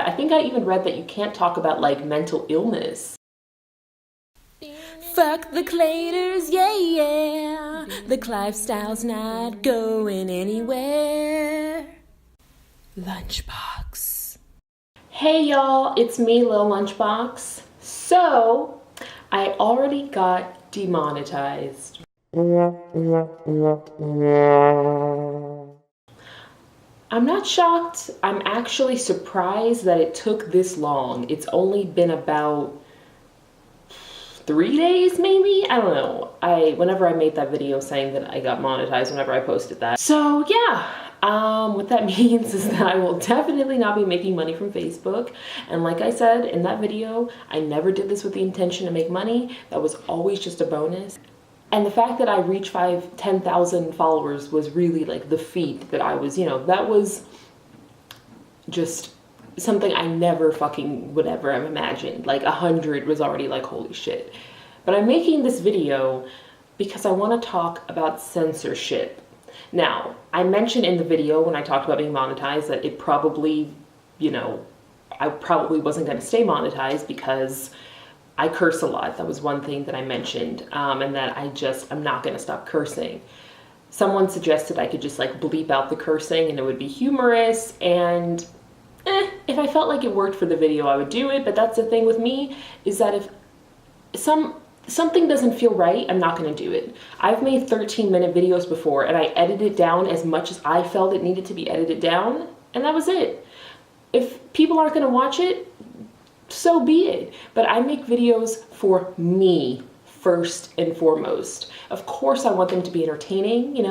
I think I even read that you can't talk about like mental illness. Fuck the Claters, yeah, yeah. The lifestyle's not going anywhere. Lunchbox. Hey y'all, it's me, Lil Lunchbox. So, I already got demonetized. I'm not shocked. I'm actually surprised that it took this long. It's only been about 3 days maybe? I don't know. Whenever I made that video saying that I got monetized, whenever I posted that. So yeah, what that means is that I will definitely not be making money from Facebook. And like I said in that video, I never did this with the intention to make money. That was always just a bonus. And the fact that I reached 10,000 followers was really like the feat that I was, that was just something I never fucking would ever have imagined. Like 100 was already like, holy shit. But I'm making this video because I want to talk about censorship. Now, I mentioned in the video when I talked about being monetized that it probably, I probably wasn't going to stay monetized because I curse a lot. That was one thing that I mentioned, and that I'm not going to stop cursing. Someone suggested I could just like bleep out the cursing and it would be humorous, and if I felt like it worked for the video, I would do it. But that's the thing with me, is that if something doesn't feel right, I'm not going to do it. I've made 13-minute videos before and I edited it down as much as I felt it needed to be edited down, and that was it. If people aren't going to watch it, so be it. But I make videos for me first and foremost. Of course, I want them to be entertaining,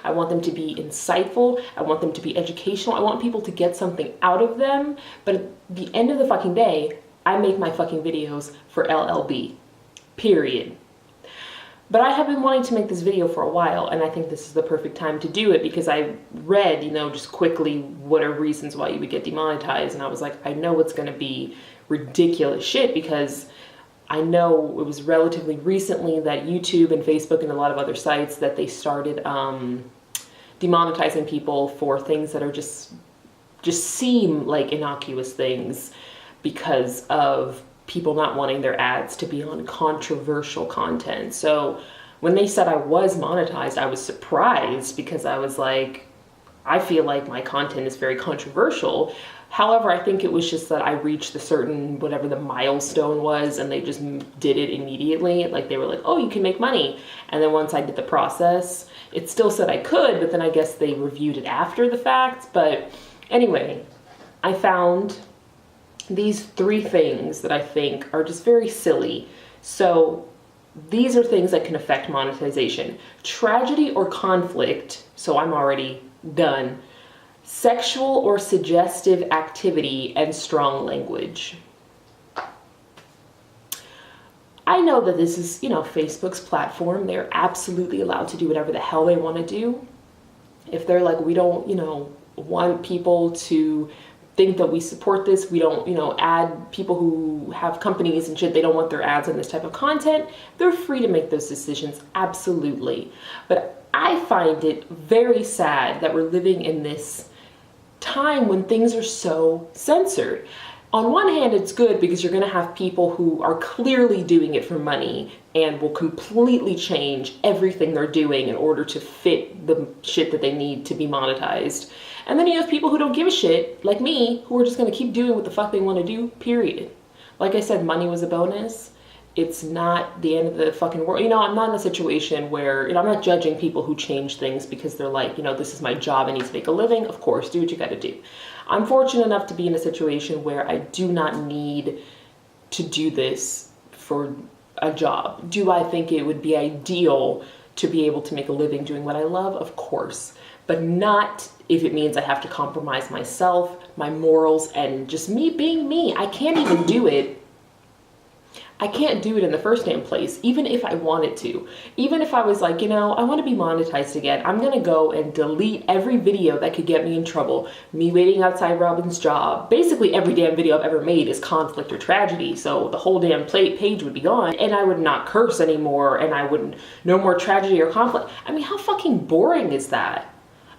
I want them to be insightful, I want them to be educational, I want people to get something out of them. But at the end of the fucking day, I make my fucking videos for LLB, period. But I have been wanting to make this video for a while, and I think this is the perfect time to do it because I read, just quickly what are reasons why you would get demonetized, and I was like, I know it's going to be ridiculous shit because I know it was relatively recently that YouTube and Facebook and a lot of other sites that they started demonetizing people for things that are just seem like innocuous things because of people not wanting their ads to be on controversial content. So when they said I was monetized, I was surprised because I was like, I feel like my content is very controversial. However, I think it was just that I reached the certain, whatever the milestone was, and they just did it immediately. Like they were like, oh, you can make money. And then once I did the process, it still said I could, but then I guess they reviewed it after the fact. But anyway, I found these 3 things that I think are just very silly. So these are things that can affect monetization. Tragedy or conflict, so I'm already done. Sexual or suggestive activity and strong language. I know that this is, Facebook's platform. They're absolutely allowed to do whatever the hell they want to do. If they're like, we don't, want people to think that we support this, we don't, add people who have companies and shit, they don't want their ads on this type of content, they're free to make those decisions, absolutely. But I find it very sad that we're living in this time when things are so censored. On one hand, it's good because you're going to have people who are clearly doing it for money and will completely change everything they're doing in order to fit the shit that they need to be monetized. And then you have people who don't give a shit, like me, who are just going to keep doing what the fuck they want to do, period. Like I said, money was a bonus. It's not the end of the fucking world. I'm not in a situation where, I'm not judging people who change things because they're like, this is my job, I need to make a living. Of course, do what you gotta do. I'm fortunate enough to be in a situation where I do not need to do this for a job. Do I think it would be ideal to be able to make a living doing what I love? Of course. But not if it means I have to compromise myself, my morals, and just me being me. I can't even do it. I can't do it in the first damn place, even if I wanted to. Even if I was like, I want to be monetized again, I'm going to go and delete every video that could get me in trouble. Me waiting outside Robin's job. Basically, every damn video I've ever made is conflict or tragedy, so the whole damn page would be gone, and I would not curse anymore, and I wouldn't, no more tragedy or conflict. I mean, how fucking boring is that?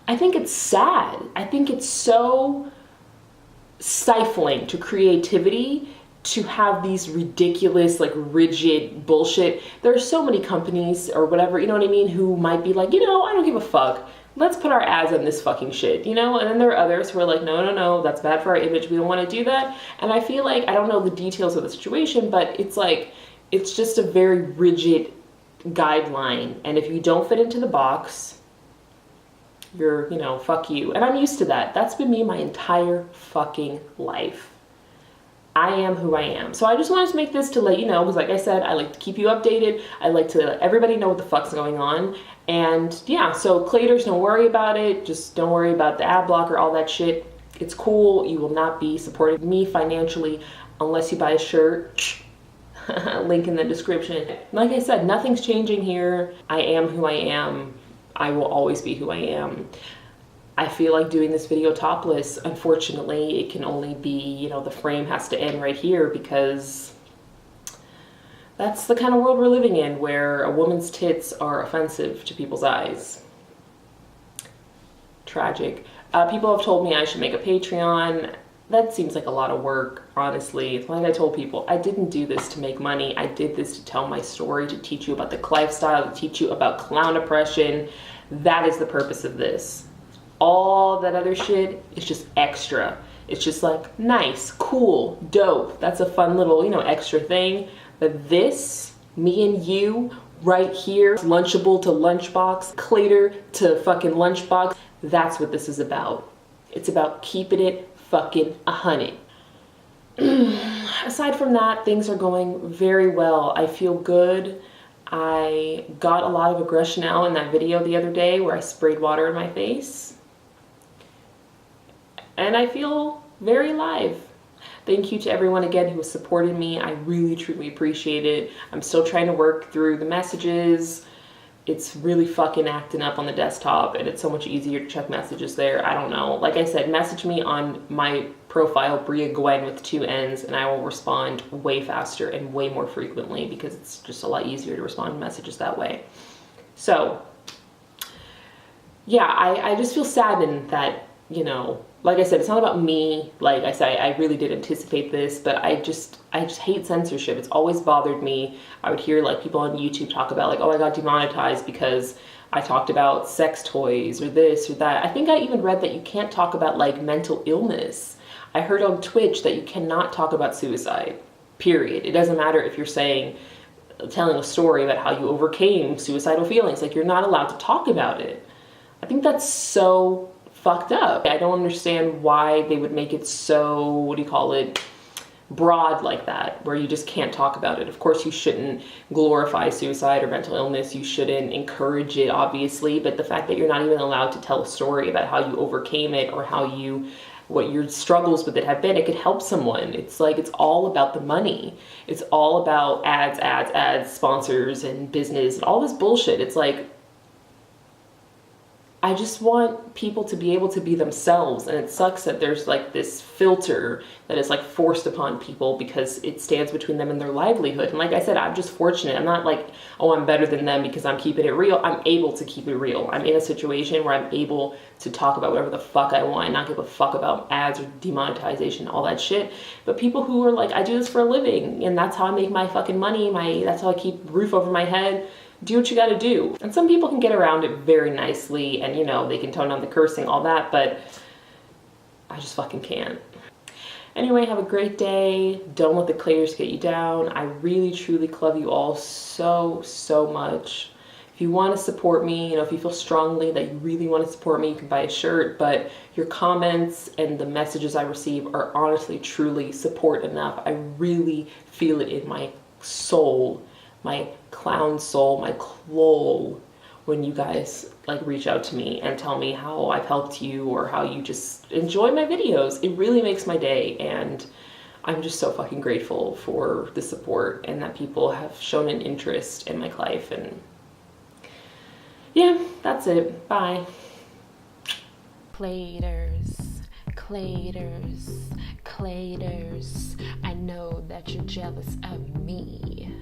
I think it's sad. I think it's so stifling to creativity to have these ridiculous, like, rigid bullshit. There are so many companies or whatever, you know what I mean, who might be like, you know, I don't give a fuck. Let's put our ads on this fucking shit, you know? And then there are others who are like, no, no, no, that's bad for our image. We don't want to do that. And I feel like, I don't know the details of the situation, but it's like, it's just a very rigid guideline. And if you don't fit into the box, you're, you know, fuck you. And I'm used to that. That's been me my entire fucking life. I am who I am. So I just wanted to make this to let you know, because like I said, I like to keep you updated. I like to let everybody know what the fuck's going on. And yeah, so Claters, don't worry about it. Just don't worry about the ad blocker, all that shit. It's cool. You will not be supporting me financially unless you buy a shirt. Link in the description. Like I said, nothing's changing here. I am who I am. I will always be who I am. I feel like doing this video topless. Unfortunately, it can only be, you know, the frame has to end right here because that's the kind of world we're living in, where a woman's tits are offensive to people's eyes. Tragic. People have told me I should make a Patreon. That seems like a lot of work, honestly. Like I told people, I didn't do this to make money. I did this to tell my story, to teach you about the lifestyle, to teach you about clown oppression. That is the purpose of this. All that other shit is just extra. It's just like nice, cool, dope. That's a fun little, you know, extra thing. But this, me and you, right here, Lunchable to Lunchbox, Clater to fucking Lunchbox, that's what this is about. It's about keeping it fucking 100. Aside from that, things are going very well. I feel good. I got a lot of aggression out in that video the other day where I sprayed water in my face. And I feel very alive. Thank you to everyone again who has supported me. I really, truly appreciate it. I'm still trying to work through the messages. It's really fucking acting up on the desktop, and it's so much easier to check messages there. I don't know. Like I said, message me on my profile, Bria Gwen with 2 N's, and I will respond way faster and way more frequently because it's just a lot easier to respond to messages that way. So, yeah, I just feel saddened that, you know, like I said, it's not about me. Like I said, I really did anticipate this, but I just hate censorship. It's always bothered me. I would hear like people on YouTube talk about like, oh, I got demonetized because I talked about sex toys or this or that. I think I even read that you can't talk about like mental illness. I heard on Twitch that you cannot talk about suicide, period. It doesn't matter if you're telling a story about how you overcame suicidal feelings. Like, you're not allowed to talk about it. I think that's so fucked up. I don't understand why they would make it so, what do you call it, broad like that, where you just can't talk about it. Of course, you shouldn't glorify suicide or mental illness. You shouldn't encourage it, obviously, but the fact that you're not even allowed to tell a story about how you overcame it or what your struggles with it have been, it could help someone. It's like, it's all about the money. It's all about ads, sponsors and business and all this bullshit. It's like, I just want people to be able to be themselves, and it sucks that there's like this filter that is like forced upon people because it stands between them and their livelihood. And like I said, I'm just fortunate. I'm not like, oh, I'm better than them because I'm keeping it real. I'm able to keep it real. I'm in a situation where I'm able to talk about whatever the fuck I want and not give a fuck about ads or demonetization, all that shit. But people who are like, I do this for a living and that's how I make my fucking money, that's how I keep roof over my head. Do what you gotta do. And some people can get around it very nicely and, you know, they can tone down the cursing, all that, but I just fucking can't. Anyway, have a great day. Don't let the Claters get you down. I really, truly love you all so, so much. If you want to support me, you know, if you feel strongly that you really want to support me, you can buy a shirt, but your comments and the messages I receive are honestly, truly support enough. I really feel it in my soul, my clown soul, my clol, when you guys like reach out to me and tell me how I've helped you or how you just enjoy my videos. It really makes my day, and I'm just so fucking grateful for the support and that people have shown an interest in my life. And yeah, that's it. Bye. Claters, Claters, Claters. I know that you're jealous of me.